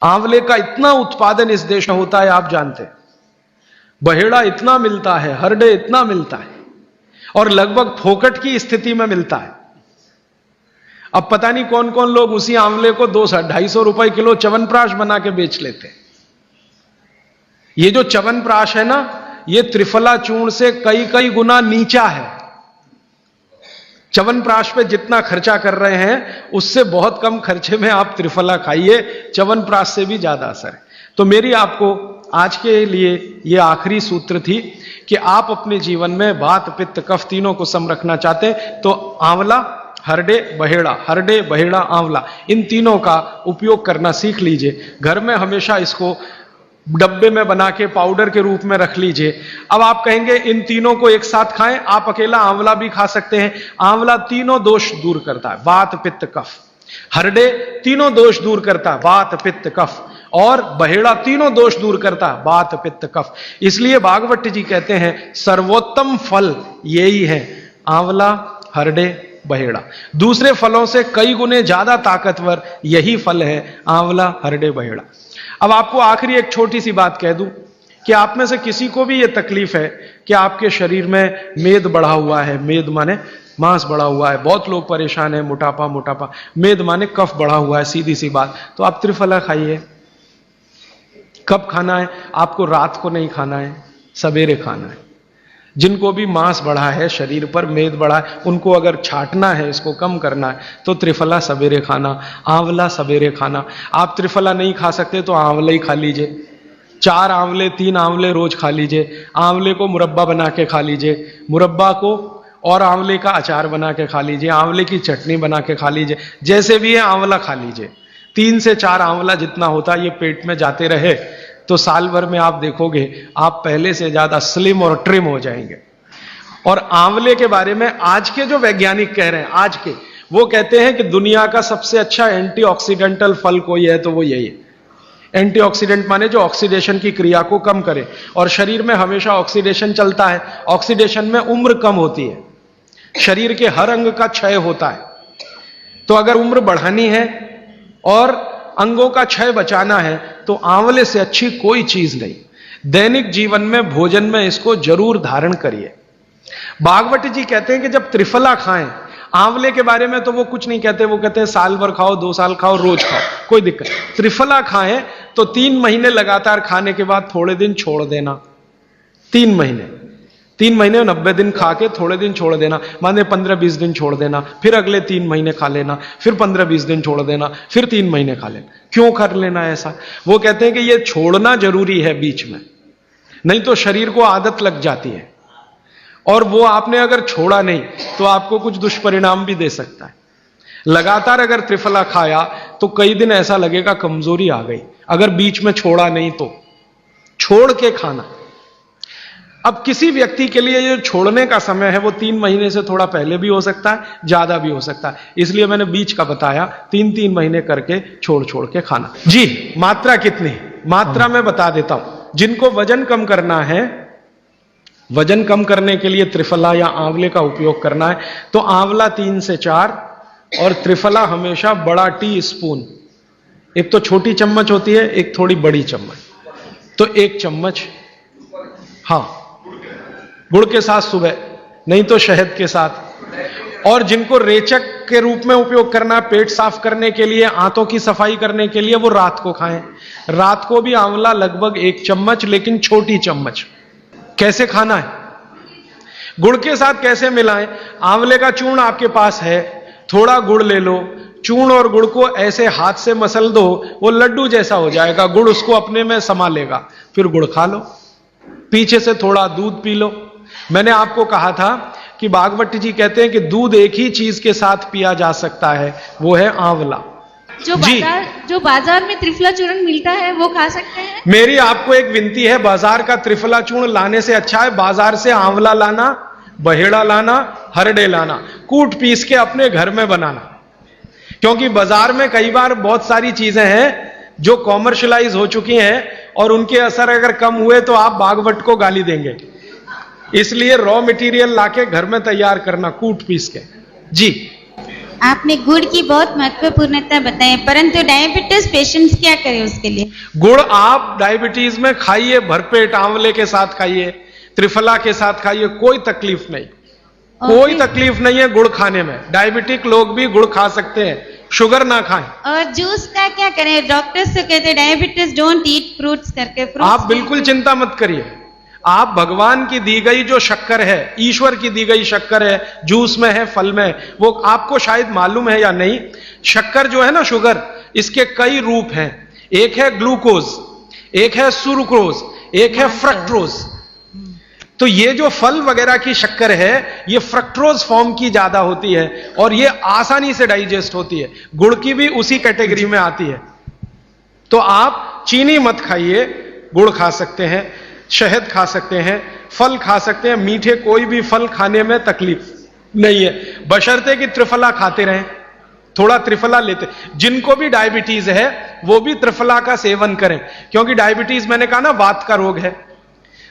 आंवले का इतना उत्पादन इस देश में होता है, आप जानते हैं। बहेड़ा इतना मिलता है, हरडे इतना मिलता है, और लगभग फोकट की स्थिति में मिलता है। अब पता नहीं कौन कौन लोग उसी आंवले को 200-250 रुपए किलो च्यवनप्राश बना के बेच लेते हैं। ये जो च्यवनप्राश है ना, ये त्रिफला चूर्ण से कई कई गुना नीचा है। च्यवनप्राश पे जितना खर्चा कर रहे हैं उससे बहुत कम खर्चे में आप त्रिफला खाइए, च्यवनप्राश से भी ज्यादा असर है। तो मेरी आपको आज के लिए ये आखिरी सूत्र थी कि आप अपने जीवन में वात पित्त कफ तीनों को सम रखना चाहते हैं तो आंवला, हरडे, बहेड़ा, आंवला, इन तीनों का उपयोग करना सीख लीजिए। घर में हमेशा इसको डब्बे में बना के पाउडर के रूप में रख लीजिए। अब आप कहेंगे इन तीनों को एक साथ खाएं, आप अकेला आंवला भी खा सकते हैं। आंवला तीनों दोष दूर करता है, वात पित्त कफ। हरडे तीनों दोष दूर करता है, वात पित्त कफ। और बहेड़ा तीनों दोष दूर करता है, वात पित्त कफ। इसलिए भागवत जी कहते हैं सर्वोत्तम फल यही है, आंवला, हरडे, बहेड़ा। दूसरे फलों से कई गुने ज्यादा ताकतवर यही फल है, आंवला, हरडे, बहेड़ा। अब आपको आखिरी एक छोटी सी बात कह दूं कि आप में से किसी को भी यह तकलीफ है कि आपके शरीर में मेद बढ़ा हुआ है, मेद माने मांस बढ़ा हुआ है, बहुत लोग परेशान है, मोटापा, मेद माने कफ बढ़ा हुआ है, सीधी सी बात। तो आप त्रिफला खाइए। कब खाना है? आपको रात को नहीं खाना है, सवेरे खाना है। जिनको भी मांस बढ़ा है, शरीर पर मेद बढ़ा है, उनको अगर छाटना है, इसको कम करना है, तो त्रिफला सवेरे खाना, आंवला सवेरे खाना। आप त्रिफला नहीं खा सकते तो आंवला ही खा लीजिए। 4 आंवले 3 आंवले रोज खा लीजिए। आंवले को मुरब्बा बना के खा लीजिए, मुरब्बा को और आंवले का अचार बना के खा लीजिए, आंवले की चटनी बना के खा लीजिए, जैसे भी है आंवला खा लीजिए। 3 से 4 आंवला जितना होता है ये पेट में जाते रहे तो साल भर में आप देखोगे आप पहले से ज्यादा स्लिम और ट्रिम हो जाएंगे। और आंवले के बारे में आज के जो वैज्ञानिक कह रहे हैं, आज के, वो कहते हैं कि दुनिया का सबसे अच्छा एंटीऑक्सीडेंटल फल कोई है तो वो यही है। एंटीऑक्सीडेंट माने जो ऑक्सीडेशन की क्रिया को कम करे, और शरीर में हमेशा ऑक्सीडेशन चलता है। ऑक्सीडेशन में उम्र कम होती है, शरीर के हर अंग का क्षय होता है। तो अगर उम्र बढ़ानी है और अंगों का क्षय बचाना है तो आंवले से अच्छी कोई चीज नहीं। दैनिक जीवन में भोजन में इसको जरूर धारण करिए। भागवत जी कहते हैं कि जब त्रिफला खाएं, आंवले के बारे में तो वो कुछ नहीं कहते, वो कहते हैं साल भर खाओ, 2 साल खाओ, रोज खाओ, कोई दिक्कत। त्रिफला खाएं तो 3 महीने लगातार खाने के बाद थोड़े दिन छोड़ देना। 3 महीने 90 दिन खा के थोड़े दिन छोड़ देना, माने 15-20 दिन छोड़ देना, फिर अगले 3 महीने खा लेना, फिर 15-20 दिन छोड़ देना, फिर 3 महीने खा लेना। क्यों कर लेना ऐसा? वो कहते हैं कि ये छोड़ना जरूरी है बीच में, नहीं तो शरीर को आदत लग जाती है, और वो आपने अगर छोड़ा नहीं तो आपको कुछ दुष्परिणाम भी दे सकता है। लगातार अगर त्रिफला खाया तो कई दिन ऐसा लगेगा कमजोरी आ गई, अगर बीच में छोड़ा नहीं तो। छोड़ के खाना। अब किसी व्यक्ति के लिए जो छोड़ने का समय है वो 3 महीने से थोड़ा पहले भी हो सकता है, ज्यादा भी हो सकता है, इसलिए मैंने बीच का बताया। 3-3 महीने करके छोड़ के खाना। जी, मात्रा कितनी? मात्रा में बता देता हूं। जिनको वजन कम करना है, वजन कम करने के लिए त्रिफला या आंवले का उपयोग करना है तो आंवला 3 से 4 और त्रिफला हमेशा बड़ा टी स्पून, एक तो छोटी चम्मच होती है, एक थोड़ी बड़ी चम्मच, तो 1 चम्मच, हाँ, गुड़ के साथ सुबह, नहीं तो शहद के साथ। और जिनको रेचक के रूप में उपयोग करना है, पेट साफ करने के लिए, आंतों की सफाई करने के लिए, वो रात को खाएं। रात को भी आंवला लगभग 1 चम्मच, लेकिन छोटी चम्मच। कैसे खाना है? गुड़ के साथ कैसे मिलाएं? आंवले का चूर्ण आपके पास है, थोड़ा गुड़ ले लो, चूर्ण और गुड़ को ऐसे हाथ से मसल दो, वो लड्डू जैसा हो जाएगा, गुड़ उसको अपने में समा लेगा, फिर गुड़ खा लो। पीछे से थोड़ा दूध पी लो। मैंने आपको कहा था कि भागवत जी कहते हैं कि दूध एक ही चीज के साथ पिया जा सकता है, वो है आंवला। जो बाजार में त्रिफला चूर्ण मिलता है वो खा सकते हैं? मेरी आपको एक विनती है, बाजार का त्रिफला चूर्ण लाने से अच्छा है बाजार से आंवला लाना, बहेड़ा लाना, हरडे लाना, कूट पीस के अपने घर में बनाना। क्योंकि बाजार में कई बार बहुत सारी चीजें हैं जो कॉमर्शलाइज हो चुकी हैं और उनके असर अगर कम हुए तो आप भागवत को गाली देंगे। इसलिए रॉ मटेरियल लाके घर में तैयार करना, कूट पीस के। जी, आपने गुड़ की बहुत महत्वपूर्णता बताई, परंतु डायबिटीज पेशेंट्स क्या करें उसके लिए? गुड़ आप डायबिटीज में खाइए, भरपेट आंवले के साथ खाइए, त्रिफला के साथ खाइए, कोई तकलीफ नहीं, कोई तकलीफ नहीं है गुड़ खाने में। डायबिटिक लोग भी गुड़ खा सकते हैं, शुगर ना खाएं। और जूस का क्या करें? डॉक्टर्स तो कहते हैं डायबिटीज डोंट ईट फ्रूट्स करके। आप बिल्कुल चिंता मत करिए, आप भगवान की दी गई जो शक्कर है, ईश्वर की दी गई शक्कर है, जूस में है, फल में है, वो आपको शायद मालूम है या नहीं। शक्कर जो है ना, शुगर, इसके कई रूप हैं। एक है ग्लूकोज, एक है सुक्रोज, एक है फ्रक्टोज। तो ये जो फल वगैरह की शक्कर है, ये फ्रक्टोज फॉर्म की ज्यादा होती है और ये आसानी से डाइजेस्ट होती है। गुड़ की भी उसी कैटेगरी में आती है। तो आप चीनी मत खाइए, गुड़ खा सकते हैं, शहद खा सकते हैं, फल खा सकते हैं। मीठे कोई भी फल खाने में तकलीफ नहीं है, बशर्ते कि त्रिफला खाते रहें, थोड़ा त्रिफला लेते। जिनको भी डायबिटीज है वो भी त्रिफला का सेवन करें, क्योंकि डायबिटीज मैंने कहा ना वात का रोग है,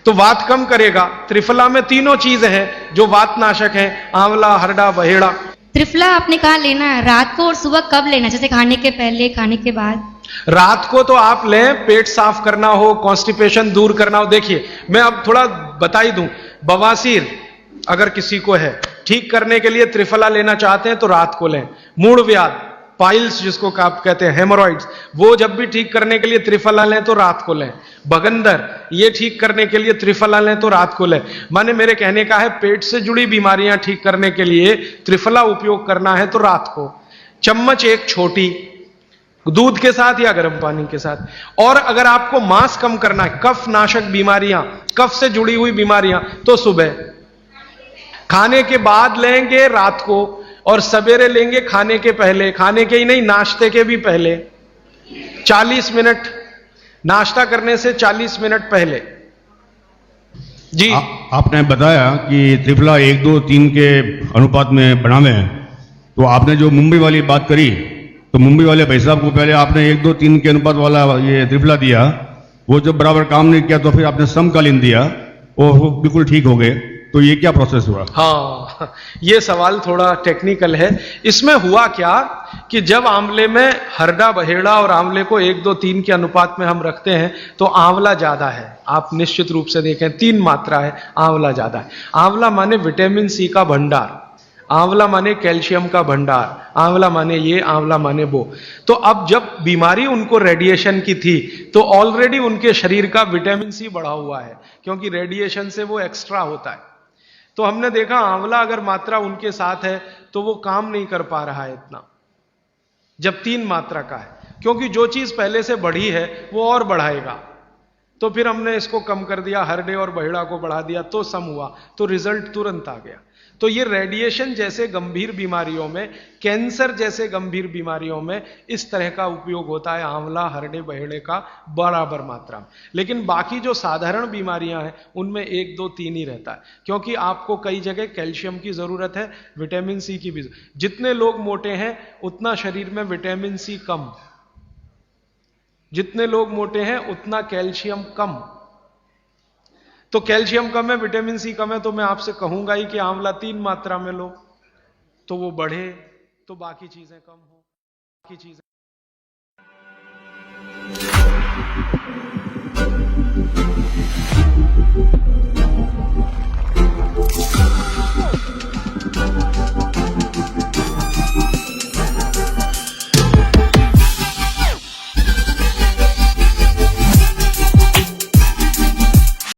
तो वात कम करेगा। त्रिफला में तीनों चीजें हैं जो वात नाशक हैं, आंवला, हरड़ा, बहेड़ा। त्रिफला आपने कहा लेना है रात को और सुबह कब लेना, जैसे खाने के पहले, खाने के बाद? रात को तो आप लें, पेट साफ करना हो, कॉन्स्टिपेशन दूर करना हो। देखिए मैं अब थोड़ा बता ही दूं, बवासीर अगर किसी को है, ठीक करने के लिए त्रिफला लेना चाहते हैं तो रात को लें। मूढ़ व्याध, पाइल्स जिसको आप कहते हैं, हेमोरॉइड्स, वो जब भी ठीक करने के लिए त्रिफला लें तो रात को लें। बगंदर, ये ठीक करने के लिए त्रिफला लें तो रात को लें। माने मेरे कहने का है, पेट से जुड़ी बीमारियां ठीक करने के लिए त्रिफला उपयोग करना है तो रात को। चम्मच एक छोटी, दूध के साथ या गर्म पानी के साथ। और अगर आपको मांस कम करना है, कफ नाशक बीमारियां, कफ से जुड़ी हुई बीमारियां, तो सुबह खाने के बाद लेंगे रात को, और सवेरे लेंगे खाने के पहले। खाने के ही नहीं, नाश्ते के भी पहले 40 मिनट, नाश्ता करने से 40 मिनट पहले। जी आपने बताया कि त्रिफला 1, 2, 3 के अनुपात में बनावे हैं, तो आपने जो मुंबई वाली बात करी, तो मुंबई वाले भाई साहब को पहले आपने 1, 2, 3 के अनुपात वाला ये त्रिफला दिया, वो जब बराबर काम नहीं किया तो फिर आपने समकालीन दिया और वो बिल्कुल ठीक हो गए। तो ये क्या प्रोसेस हुआ? हाँ, ये सवाल थोड़ा टेक्निकल है। इसमें हुआ क्या कि जब आंवले में हरड़ा, बहेड़ा और आंवले को 1, 2, 3 के अनुपात में हम रखते हैं तो आंवला ज्यादा है। आप निश्चित रूप से देखें, 3 मात्रा है, आंवला ज्यादा है। आंवला माने विटामिन सी का भंडार, आंवला माने कैल्शियम का भंडार, आंवला माने ये, आंवला माने वो। तो अब जब बीमारी उनको रेडिएशन की थी तो ऑलरेडी उनके शरीर का विटामिन सी बढ़ा हुआ है, क्योंकि रेडिएशन से वो एक्स्ट्रा होता है। तो हमने देखा आंवला अगर मात्रा उनके साथ है तो वो काम नहीं कर पा रहा है इतना, जब 3 मात्रा का है, क्योंकि जो चीज पहले से बढ़ी है वो और बढ़ाएगा। तो फिर हमने इसको कम कर दिया, हरडे और बहेड़ा को बढ़ा दिया, तो सम हुआ, तो रिजल्ट तुरंत आ गया। तो ये रेडिएशन जैसे गंभीर बीमारियों में, कैंसर जैसे गंभीर बीमारियों में इस तरह का उपयोग होता है आंवला, हरडे, बहेड़े का बराबर मात्रा में। लेकिन बाकी जो साधारण बीमारियां हैं उनमें 1, 2, 3 ही रहता है, क्योंकि आपको कई जगह कैल्शियम की जरूरत है, विटामिन सी की भी। जितने लोग मोटे हैं उतना शरीर में विटामिन सी कम, जितने लोग मोटे हैं उतना कैल्शियम कम। तो कैल्शियम कम है, विटामिन सी कम है, तो मैं आपसे कहूंगा ही कि आंवला 3 मात्रा में लो तो वो बढ़े, तो बाकी चीजें कम हो, बाकी चीजें